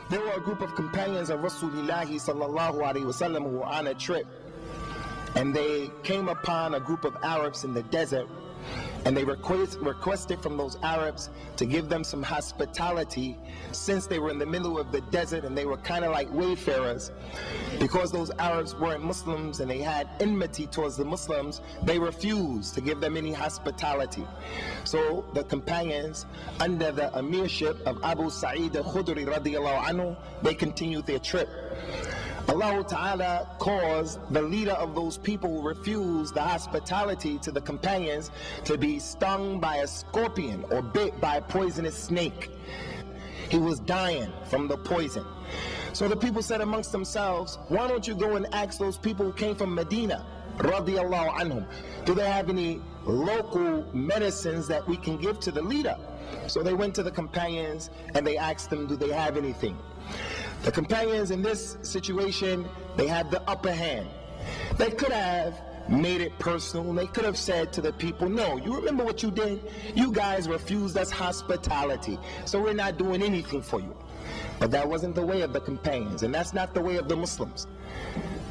There were a group of companions of Rasulullah sallallahu alaihi wasallam who were on a trip, and they came upon a group of Arabs in the desert, and they requested from those Arabs to give them some hospitality, since they were in the middle of the desert and they were kind of like wayfarers. Because those Arabs weren't Muslims and they had enmity towards the Muslims, they refused to give them any hospitality. So the companions, under the emirship of Abu Sa'id al-Khudri radiyallahu anhu, they continued their trip. Allah Ta'ala caused the leader of those people who refused the hospitality to the companions to be stung by a scorpion or bit by a poisonous snake. He was dying from the poison. So the people said amongst themselves, why don't you go and ask those people who came from Medina, radiyallahu anhum, do they have any local medicines that we can give to the leader? So they went to the companions and they asked them, do they have anything? The companions in this situation, they had the upper hand. They could have made it personal. They could have said to the people, no, you remember what you did? You guys refused us hospitality, so we're not doing anything for you. But that wasn't the way of the companions, and that's not the way of the Muslims.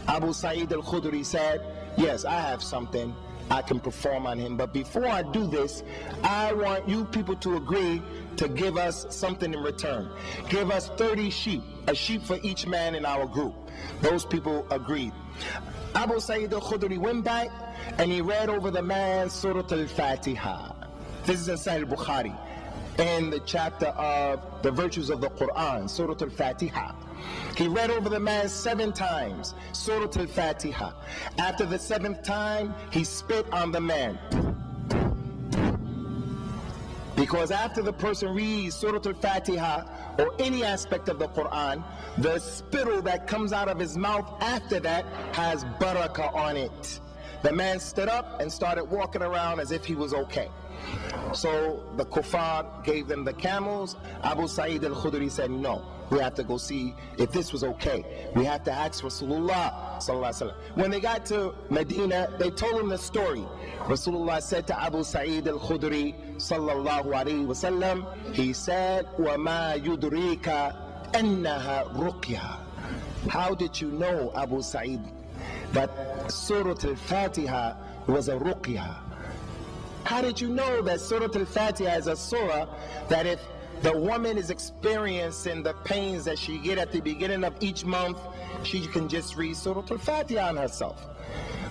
Abu Sa'id al-Khudri said, yes, I have something I can perform on him, but before I do this, I want you people to agree to give us something in return. Give us 30 sheep, a sheep for each man in our group. Those people agreed. Abu Sa'id al-Khudri went back and he read over the man Surah al-Fatiha. This is in Sahih al-Bukhari, in the chapter of the virtues of the Quran, Surah al-Fatiha. He read over the man 7 times, Surah al-Fatiha. After the 7th time, he spit on the man. Because after the person reads Surah al-Fatiha or any aspect of the Quran, the spittle that comes out of his mouth after that has barakah on it. The man stood up and started walking around as if he was okay. So the kuffar gave them the camels. Abu Sa'id al-Khudri said, no, we have to go see if this was okay. We have to ask Rasulullah sallallahu alaihi wasallam. When they got to Medina, they told him the story. Rasulullah said to Abu Sa'id al-Khudri sallallahu alaihi wasallam, he said, وَمَا يُدْرِيكَ أَنَّهَا رُقْيَةٌ. How did you know, Abu Sa'id, that Surah al-Fatiha was a ruqyah? How did you know that Surah al-Fatiha is a surah that if the woman is experiencing the pains that she get at the beginning of each month, she can just read Surah al-Fatiha on herself?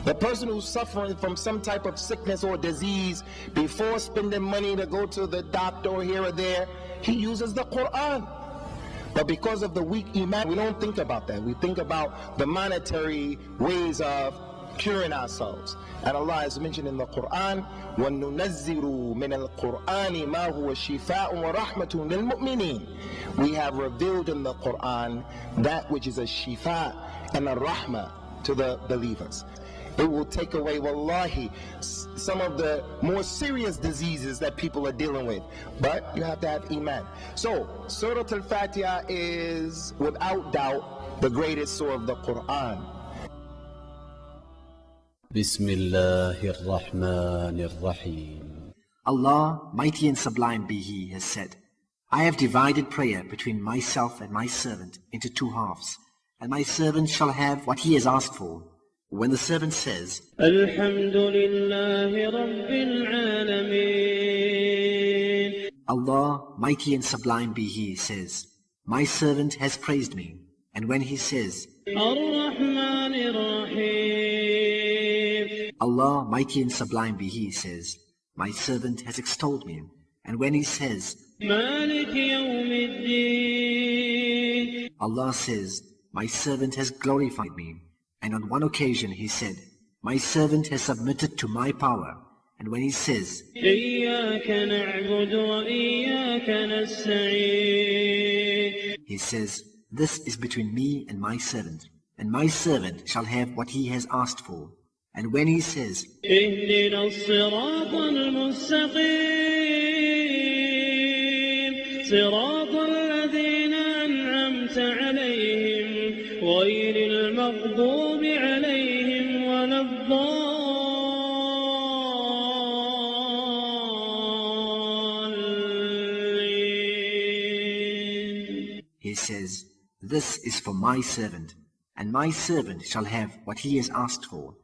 The person who's suffering from some type of sickness or disease, before spending money to go to the doctor or here or there, he uses the Quran. But because of the weak iman, we don't think about that. We think about the monetary ways of curing ourselves. And Allah has mentioned in the Quran, وَنُنَزِّلُ مِنَ الْقُرْآنِ مَا هُوَ شِفَاءٌ وَرَحْمَةٌ لِلْمُؤْمِنِينَ. We have revealed in the Quran that which is a shifa and a rahmah to the believers. It will take away, wallahi, some of the more serious diseases that people are dealing with. But you have to have iman. So, Surah al-Fatiha is, without doubt, the greatest surah of the Quran. Bismillahir Rahmanir Rahim. Allah, mighty and sublime be He, has said, I have divided prayer between myself and my servant into 2 halves, and my servant shall have what he has asked for. When the servant says, Alhamdulillahi Rabbil Alameen, Allah, mighty and sublime be He, says, my servant has praised me. And when he says, Ar-Rahmanir Rahim, Allah, mighty and sublime be He, says, my servant has extolled me. And when he says, Malik Yawmiddin, Allah says, my servant has glorified me. And on one occasion he said, my servant has submitted to my power. And when he says, إِيَّاكَ نَعْبُدُ وَإِيَّاكَ نَسْتَعِينُ, he says, this is between me and my my servant shall have what he has asked for. And when he says, اهْدِنَا الصِّرَاطَ الْمُسْتَقِيمَ صِرَاطَ الَّذِينَ أَنْعَمْتَ عَلَيْهِمْ غَيْرِ الْمَغْضُوبِ عَلَيْهِمْ وَلَا الضَّالِّينَ, he says, This is for my servant, and my servant shall have what he has asked for.